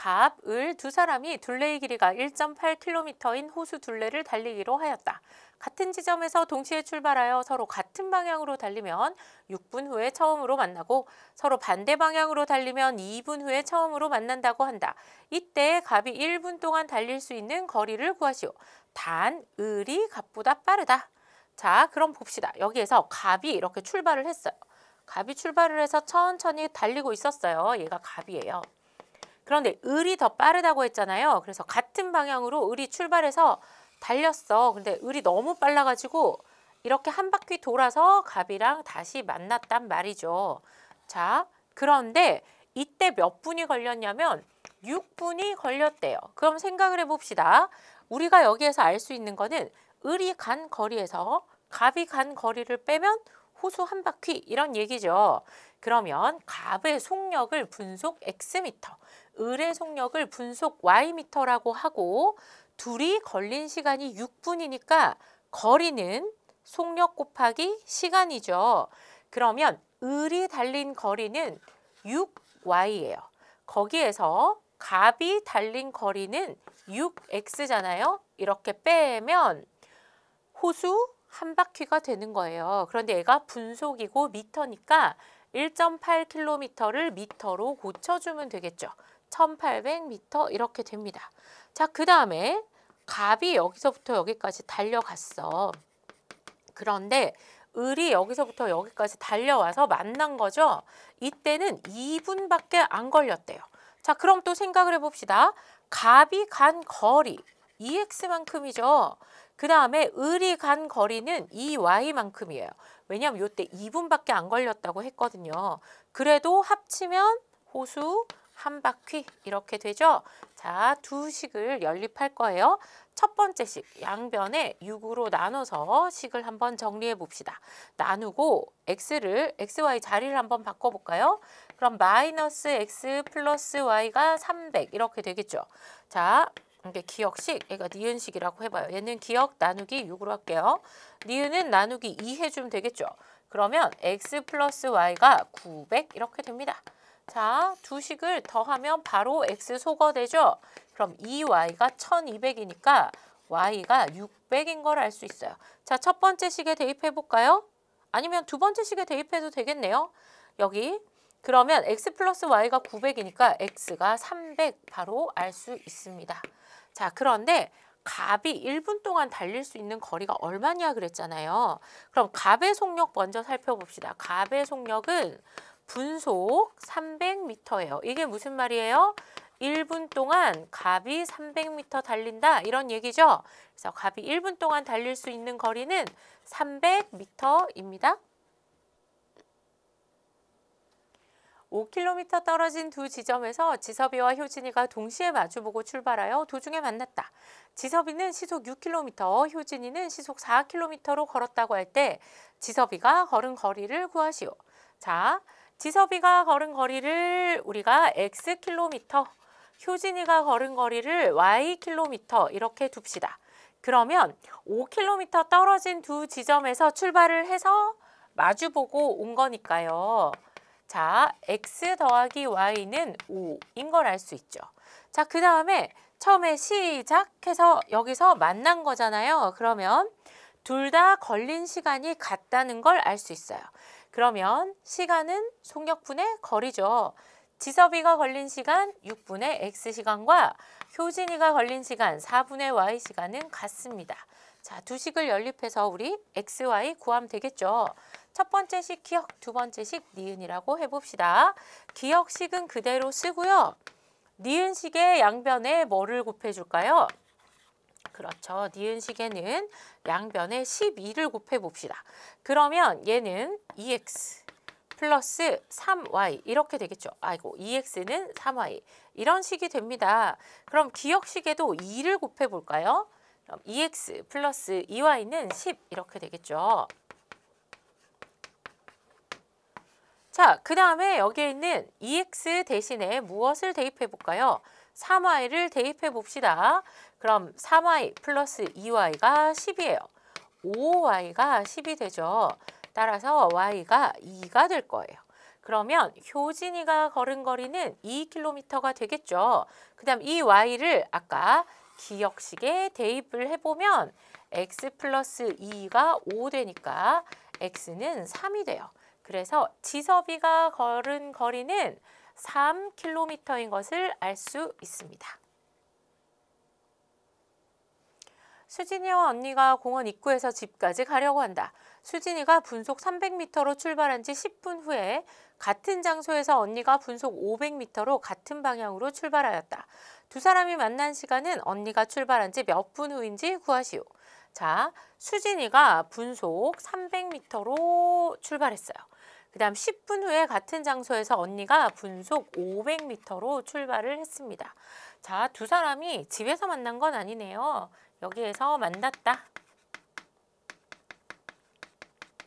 갑, 을 두 사람이 둘레의 길이가 1.8km인 호수 둘레를 달리기로 하였다. 같은 지점에서 동시에 출발하여 서로 같은 방향으로 달리면 6분 후에 처음으로 만나고 서로 반대 방향으로 달리면 2분 후에 처음으로 만난다고 한다. 이때 갑이 1분 동안 달릴 수 있는 거리를 구하시오. 단, 을이 갑보다 빠르다. 자, 그럼 봅시다. 여기에서 갑이 이렇게 출발을 했어요. 갑이 출발을 해서 천천히 달리고 있었어요. 얘가 갑이에요. 그런데 을이 더 빠르다고 했잖아요. 그래서 같은 방향으로 을이 출발해서 달렸어. 근데 을이 너무 빨라가지고 이렇게 한 바퀴 돌아서 갑이랑 다시 만났단 말이죠. 자, 그런데 이때 몇 분이 걸렸냐면 6분이 걸렸대요. 그럼 생각을 해봅시다. 우리가 여기에서 알 수 있는 거는 을이 간 거리에서 갑이 간 거리를 빼면 호수 한 바퀴 이런 얘기죠. 그러면 갑의 속력을 분속 X미터, 을의 속력을 분속 Y미터라고 하고 둘이 걸린 시간이 6분이니까 거리는 속력 곱하기 시간이죠. 그러면 을이 달린 거리는 6Y예요. 거기에서 갑이 달린 거리는 6X잖아요. 이렇게 빼면 호수 한 바퀴가 되는 거예요. 그런데 얘가 분속이고 미터니까 1.8km를 미터로 고쳐주면 되겠죠. 1800m 이렇게 됩니다. 자, 그 다음에 갑이 여기서부터 여기까지 달려갔어. 그런데 을이 여기서부터 여기까지 달려와서 만난 거죠. 이때는 2분밖에 안 걸렸대요. 자, 그럼 또 생각을 해봅시다. 갑이 간 거리 2x만큼이죠. 그 다음에 을이 간 거리는 2y만큼이에요. 왜냐하면 이때 2분밖에 안 걸렸다고 했거든요. 그래도 합치면 호수 한 바퀴 이렇게 되죠. 자, 두 식을 연립할 거예요. 첫 번째 식 양변에 6으로 나눠서 식을 한번 정리해 봅시다. 나누고 x를 xy 자리를 한번 바꿔볼까요? 그럼 마이너스 x 플러스 y가 300 이렇게 되겠죠. 자, 이게 기억식, 얘가 니은식이라고 해봐요. 얘는 기억 나누기 6으로 할게요. 니은은 나누기 2 해주면 되겠죠. 그러면 x 플러스 y가 900 이렇게 됩니다. 자, 두 식을 더하면 바로 x 소거되죠. 그럼 2y가 1200이니까 y가 600인 걸 알 수 있어요. 자, 첫 번째 식에 대입해 볼까요? 아니면 두 번째 식에 대입해도 되겠네요. 여기 그러면 x 플러스 y가 900이니까 x가 300 바로 알 수 있습니다. 자, 그런데 갑이 1분 동안 달릴 수 있는 거리가 얼마냐 그랬잖아요. 그럼 갑의 속력 먼저 살펴봅시다. 갑의 속력은 분속 300m예요. 이게 무슨 말이에요? 1분 동안 갑이 300m 달린다 이런 얘기죠. 그래서 갑이 1분 동안 달릴 수 있는 거리는 300m입니다. 5km 떨어진 두 지점에서 지섭이와 효진이가 동시에 마주보고 출발하여 도중에 만났다. 지섭이는 시속 6km, 효진이는 시속 4km로 걸었다고 할 때 지섭이가 걸은 거리를 구하시오. 자, 지섭이가 걸은 거리를 우리가 xkm, 효진이가 걸은 거리를 ykm 이렇게 둡시다. 그러면 5km 떨어진 두 지점에서 출발을 해서 마주보고 온 거니까요. 자, x 더하기 y는 5인 걸 알 수 있죠. 자, 그 다음에 처음에 시작해서 여기서 만난 거잖아요. 그러면 둘 다 걸린 시간이 같다는 걸 알 수 있어요. 그러면 시간은 속력분의 거리죠. 지섭이가 걸린 시간 6분의 x시간과 효진이가 걸린 시간 4분의 y시간은 같습니다. 자, 두 식을 연립해서 우리 x, y 구하면 되겠죠. 첫 번째 식 기억, 두 번째 식 니은이라고 해봅시다. 기억식은 그대로 쓰고요. 니은식의 양변에 뭐를 곱해줄까요? 그렇죠. 니은식에는 양변에 12를 곱해봅시다. 그러면 얘는 2x 플러스 3y 이렇게 되겠죠. 아이고, 2x는 3y 이런 식이 됩니다. 그럼 기억식에도 2를 곱해볼까요? 그럼 2x 플러스 2y는 10 이렇게 되겠죠. 자, 그 다음에 여기에 있는 2x 대신에 무엇을 대입해 볼까요? 3y를 대입해 봅시다. 그럼 3y 플러스 2y가 10이에요. 5y가 10이 되죠. 따라서 y가 2가 될 거예요. 그러면 효진이가 걸은 거리는 2km가 되겠죠. 그 다음 이 y를 아까 기억식에 대입을 해보면 x 플러스 2가 5 되니까 x는 3이 돼요. 그래서 지섭이가 걸은 거리는 3km인 것을 알 수 있습니다. 수진이와 언니가 공원 입구에서 집까지 가려고 한다. 수진이가 분속 300m로 출발한 지 10분 후에 같은 장소에서 언니가 분속 500m로 같은 방향으로 출발하였다. 두 사람이 만난 시간은 언니가 출발한 지 몇 분 후인지 구하시오. 자, 수진이가 분속 300m로 출발했어요. 그 다음 10분 후에 같은 장소에서 언니가 분속 500m로 출발을 했습니다. 자, 두 사람이 집에서 만난 건 아니네요. 여기에서 만났다.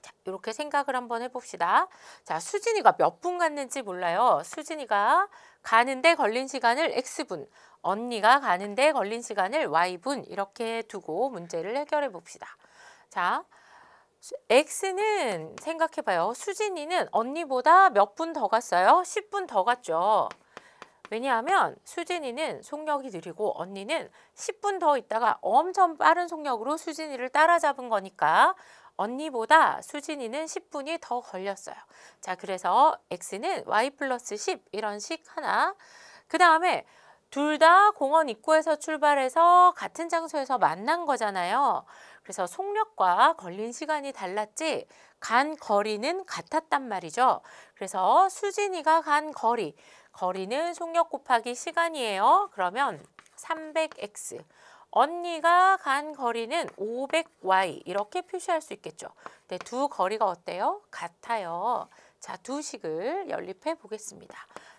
자, 이렇게 생각을 한번 해봅시다. 자, 수진이가 몇 분 갔는지 몰라요. 수진이가 가는데 걸린 시간을 X분, 언니가 가는데 걸린 시간을 Y분 이렇게 두고 문제를 해결해 봅시다. 자, X는 생각해봐요. 수진이는 언니보다 몇 분 더 갔어요? 10분 더 갔죠. 왜냐하면 수진이는 속력이 느리고 언니는 10분 더 있다가 엄청 빠른 속력으로 수진이를 따라잡은 거니까 언니보다 수진이는 10분이 더 걸렸어요. 자, 그래서 x는 y 플러스 10 이런 식 하나. 그 다음에 둘 다 공원 입구에서 출발해서 같은 장소에서 만난 거잖아요. 그래서 속력과 걸린 시간이 달랐지 간 거리는 같았단 말이죠. 그래서 수진이가 간 거리는 속력 곱하기 시간이에요. 그러면 300x. 언니가 간 거리는 500y 이렇게 표시할 수 있겠죠. 네, 두 거리가 어때요? 같아요. 자, 두 식을 연립해 보겠습니다.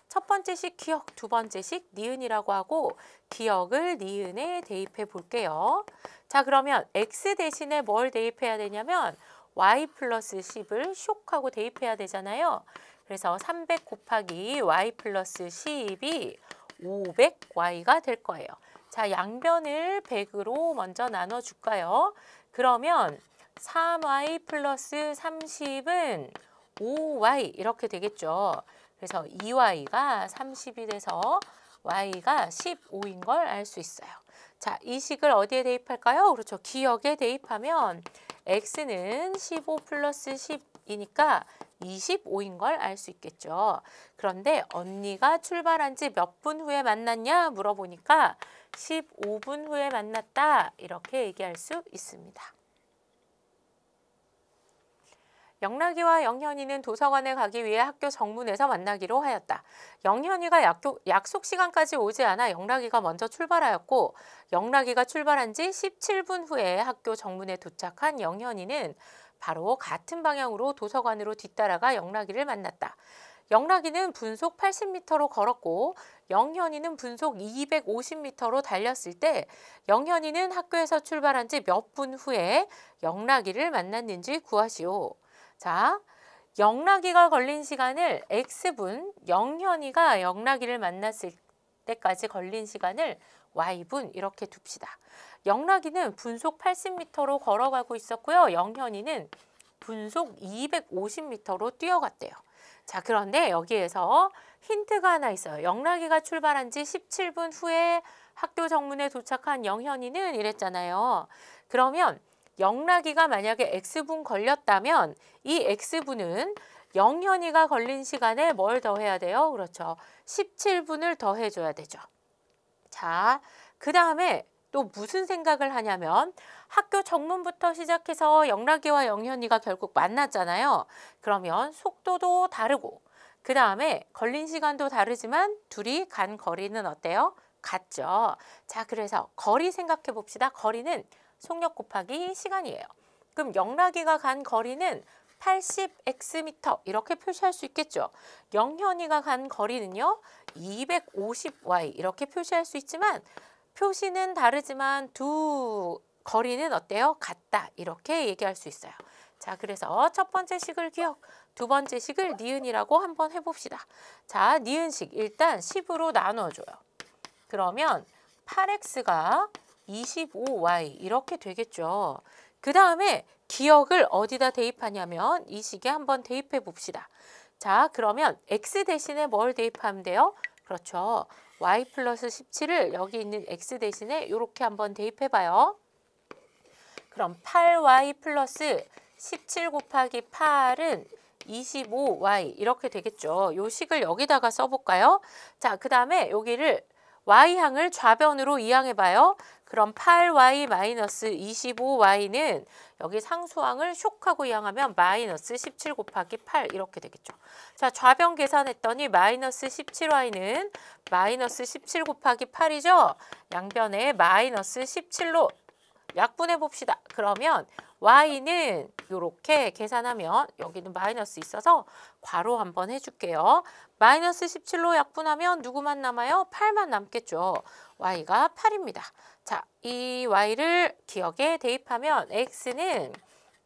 첫 번째 식 기억, 두 번째 식 니은이라고 하고 기억을 니은에 대입해 볼게요. 자, 그러면 x 대신에 뭘 대입해야 되냐면 y 플러스 10을 쇽 하고 대입해야 되잖아요. 그래서 300 곱하기 y 플러스 10이 500y가 될 거예요. 자, 양변을 100으로 먼저 나눠줄까요? 그러면 3y 플러스 30은 5y 이렇게 되겠죠. 그래서 2y가 30이 돼서 y가 15인 걸 알 수 있어요. 자, 이 식을 어디에 대입할까요? 그렇죠. 기억에 대입하면 x는 15 플러스 10이니까 25인 걸 알 수 있겠죠. 그런데 언니가 출발한 지 몇 분 후에 만났냐 물어보니까 15분 후에 만났다 이렇게 얘기할 수 있습니다. 영락이와 영현이는 도서관에 가기 위해 학교 정문에서 만나기로 하였다. 영현이가 약속 시간까지 오지 않아 영락이가 먼저 출발하였고 영락이가 출발한 지 17분 후에 학교 정문에 도착한 영현이는 바로 같은 방향으로 도서관으로 뒤따라가 영락이를 만났다. 영락이는 분속 80m로 걸었고 영현이는 분속 250m로 달렸을 때 영현이는 학교에서 출발한 지 몇 분 후에 영락이를 만났는지 구하시오. 자, 영락이가 걸린 시간을 x분, 영현이가 영락이를 만났을 때까지 걸린 시간을 y분 이렇게 둡시다. 영락이는 분속 80m로 걸어가고 있었고요. 영현이는 분속 250m로 뛰어갔대요. 자, 그런데 여기에서 힌트가 하나 있어요. 영락이가 출발한 지 17분 후에 학교 정문에 도착한 영현이는 이랬잖아요. 그러면 영락이가 만약에 x분 걸렸다면 이 x분은 영현이가 걸린 시간에 뭘 더해야 돼요? 그렇죠. 17분을 더해줘야 되죠. 자, 그 다음에 또 무슨 생각을 하냐면 학교 정문부터 시작해서 영락이와 영현이가 결국 만났잖아요. 그러면 속도도 다르고 그 다음에 걸린 시간도 다르지만 둘이 간 거리는 어때요? 같죠. 자, 그래서 거리 생각해 봅시다. 거리는 속력 곱하기 시간이에요. 그럼 영락이가 간 거리는 80xm 이렇게 표시할 수 있겠죠. 영현이가 간 거리는요. 250y 이렇게 표시할 수 있지만 표시는 다르지만 두 거리는 어때요? 같다 이렇게 얘기할 수 있어요. 자, 그래서 첫 번째 식을 기억, 두 번째 식을 니은이라고 한번 해봅시다. 자, 니은식 일단 10으로 나눠줘요. 그러면 8x가 25y 이렇게 되겠죠. 그 다음에 기억을 어디다 대입하냐면 이 식에 한번 대입해 봅시다. 자, 그러면 x 대신에 뭘 대입하면 돼요? 그렇죠. y 플러스 17을 여기 있는 x 대신에 이렇게 한번 대입해봐요. 그럼 8y 플러스 17 곱하기 8은 25y 이렇게 되겠죠. 요 식을 여기다가 써볼까요? 자, 그 다음에 여기를 y항을 좌변으로 이항해봐요. 그럼 8y 마이너스 25y는 여기 상수항을 쇽하고 이항하면 마이너스 17 곱하기 8 이렇게 되겠죠. 자, 좌변 계산했더니 마이너스 17y는 마이너스 17 곱하기 8이죠. 양변에 마이너스 17로 약분해 봅시다. 그러면 y는 이렇게 계산하면 여기는 마이너스 있어서 괄호 한번 해줄게요. 마이너스 17로 약분하면 누구만 남아요? 8만 남겠죠. y가 8입니다. 자, 이 y를 기억에 대입하면 x는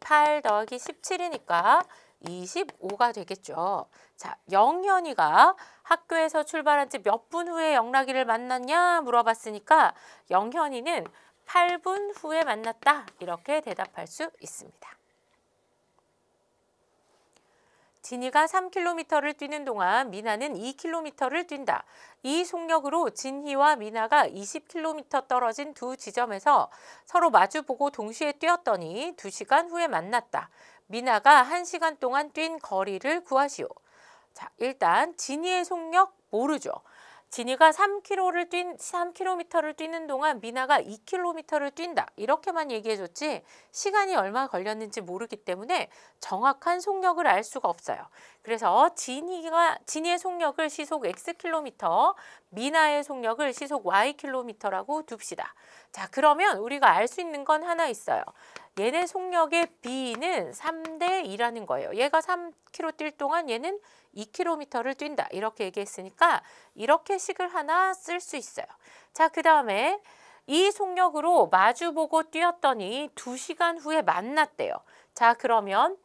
8 더하기 17이니까 25가 되겠죠. 자, 영현이가 학교에서 출발한 지 몇 분 후에 영락이를 만났냐 물어봤으니까 영현이는 8분 후에 만났다. 이렇게 대답할 수 있습니다. 진희가 3km를 뛰는 동안 미나는 2km를 뛴다. 이 속력으로 진희와 미나가 20km 떨어진 두 지점에서 서로 마주보고 동시에 뛰었더니 2시간 후에 만났다. 미나가 1시간 동안 뛴 거리를 구하시오. 자, 일단 진희의 속력 모르죠. 진희가 3km를 뛰는 동안 미나가 2km를 뛴다. 이렇게만 얘기해줬지 시간이 얼마 걸렸는지 모르기 때문에 정확한 속력을 알 수가 없어요. 그래서 진희의 속력을 시속 xkm, 미나의 속력을 시속ykm라고 둡시다. 자, 그러면 우리가 알 수 있는 건 하나 있어요. 얘네 속력의 b는 3대 2라는 거예요. 얘가 3km 뛸 동안 얘는 2km를 뛴다. 이렇게 얘기했으니까 이렇게 식을 하나 쓸 수 있어요. 자, 그 다음에 이 속력으로 마주보고 뛰었더니 2시간 후에 만났대요. 자, 그러면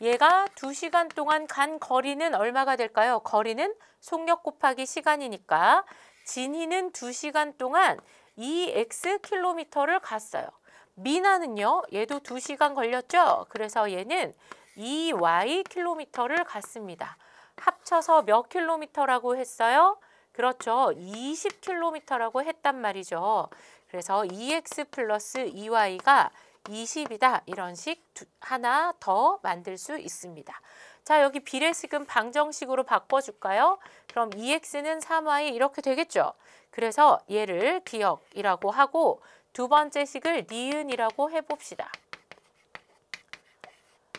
얘가 2시간 동안 간 거리는 얼마가 될까요? 거리는 속력 곱하기 시간이니까 진희는 2시간 동안 2xkm를 갔어요. 미나는요, 얘도 2시간 걸렸죠? 그래서 얘는 2ykm를 갔습니다. 합쳐서 몇 킬로미터라고 했어요? 그렇죠. 20km라고 했단 말이죠. 그래서 2x 플러스 2y가 20이다. 이런 식 하나 더 만들 수 있습니다. 자, 여기 비례식은 방정식으로 바꿔줄까요? 그럼 2x는 3y 이렇게 되겠죠. 그래서 얘를 기억이라고 하고 두 번째 식을 니은이라고 해봅시다.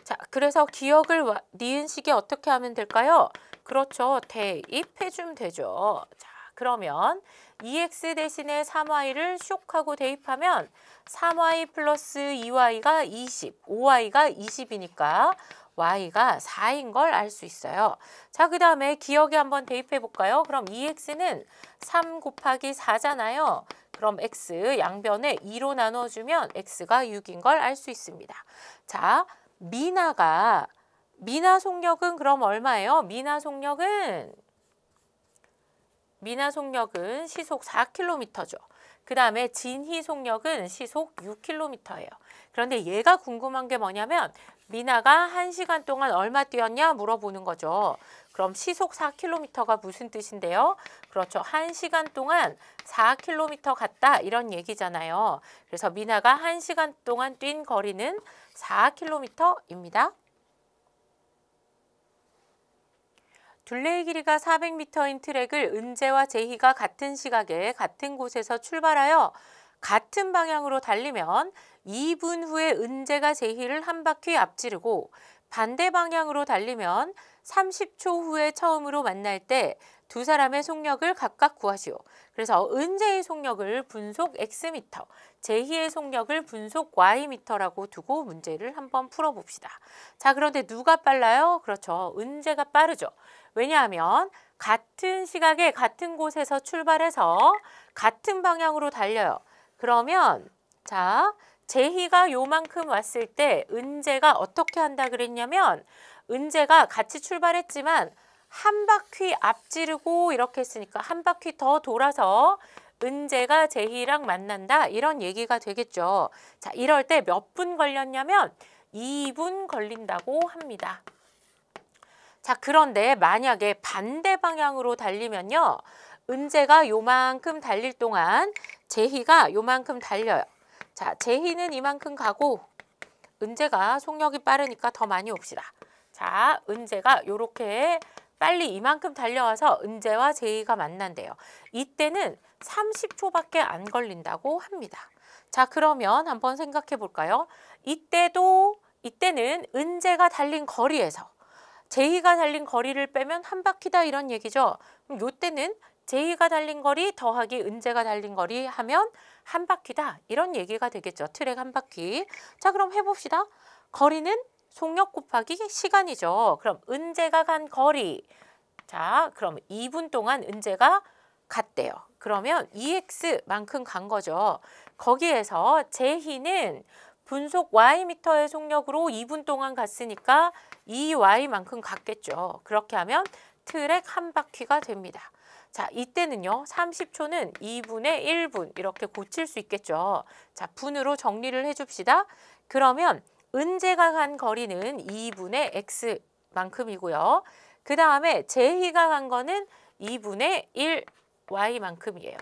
자, 그래서 기억을 니은식에 어떻게 하면 될까요? 그렇죠. 대입해주면 되죠. 자, 그러면 2x 대신에 3y를 쇽하고 대입하면 3y 플러스 2y가 20, 5y가 20이니까 y가 4인 걸 알 수 있어요. 자, 그 다음에 기억에 한번 대입해 볼까요? 그럼 2x는 3 곱하기 4잖아요. 그럼 x 양변에 2로 나눠주면 x가 6인 걸 알 수 있습니다. 자, 미나 속력은 그럼 얼마예요? 미나 속력은 시속 4km죠. 그 다음에 진희 속력은 시속 6km예요. 그런데 얘가 궁금한 게 뭐냐면 미나가 1시간 동안 얼마 뛰었냐 물어보는 거죠. 그럼 시속 4km가 무슨 뜻인데요? 그렇죠. 1시간 동안 4km 갔다 이런 얘기잖아요. 그래서 미나가 1시간 동안 뛴 거리는 4km입니다. 둘레의 길이가 400m인 트랙을 은재와 재희가 같은 시각에 같은 곳에서 출발하여 같은 방향으로 달리면 2분 후에 은재가 재희를 한 바퀴 앞지르고 반대 방향으로 달리면 30초 후에 처음으로 만날 때 두 사람의 속력을 각각 구하시오. 그래서 은재의 속력을 분속 xm, 재희의 속력을 분속 ym라고 두고 문제를 한번 풀어봅시다. 자, 그런데 누가 빨라요? 그렇죠. 은재가 빠르죠. 왜냐하면 같은 시각에 같은 곳에서 출발해서 같은 방향으로 달려요. 그러면 자, 재희가 요만큼 왔을 때 은재가 어떻게 한다 그랬냐면 은재가 같이 출발했지만 한 바퀴 앞지르고 이렇게 했으니까 한 바퀴 더 돌아서 은재가 재희랑 만난다 이런 얘기가 되겠죠. 자, 이럴 때 몇 분 걸렸냐면 2분 걸린다고 합니다. 자, 그런데 만약에 반대 방향으로 달리면요. 은재가 요만큼 달릴 동안 제희가 요만큼 달려요. 자, 제희는 이만큼 가고 은재가 속력이 빠르니까 더 많이 옵시다. 자, 은재가 요렇게 빨리 이만큼 달려와서 은재와 제희가 만난대요. 이때는 30초밖에 안 걸린다고 합니다. 자, 그러면 한번 생각해 볼까요? 이때는 은재가 달린 거리에서 제희가 달린 거리를 빼면 한 바퀴다 이런 얘기죠. 그럼 요때는 제희가 달린 거리 더하기 은재가 달린 거리 하면 한 바퀴다 이런 얘기가 되겠죠. 트랙 한 바퀴. 자, 그럼 해봅시다. 거리는 속력 곱하기 시간이죠. 그럼 은재가 간 거리. 자, 그럼 2분 동안 은재가 갔대요. 그러면 EX만큼 간 거죠. 거기에서 제희는 분속 Ym의 속력으로 2분 동안 갔으니까 2Y만큼 갔겠죠. 그렇게 하면 트랙 한 바퀴가 됩니다. 자, 이때는요. 30초는 2분의 1분 이렇게 고칠 수 있겠죠. 자, 분으로 정리를 해줍시다. 그러면 은재가 간 거리는 2분의 X만큼이고요. 그 다음에 제희가 간 거는 2분의 1 Y만큼이에요.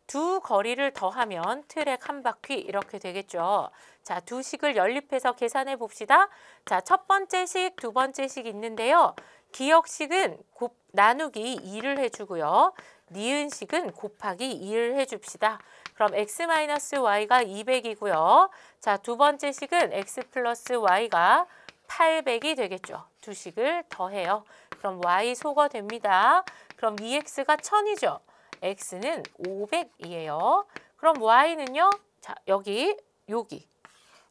두 거리를 더하면 트랙 한 바퀴 이렇게 되겠죠. 자, 두 식을 연립해서 계산해 봅시다. 자, 첫 번째 식, 두 번째 식 있는데요. 기억식은 나누기 2를 해주고요. 니은식은 곱하기 2를 해줍시다. 그럼 x-y가 200이고요. 자, 두 번째 식은 x 플러스 y가 800이 되겠죠. 두 식을 더해요. 그럼 y 소거됩니다. 그럼 2x가 1000이죠. x는 500이에요. 그럼 y는요. 자, 여기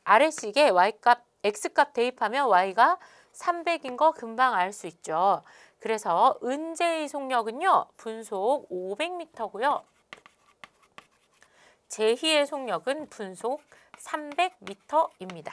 아래식에 y값, x값 대입하면 y가 300인 거 금방 알 수 있죠. 그래서 은재의 속력은요. 분속 500m고요. 제희의 속력은 분속 300m입니다.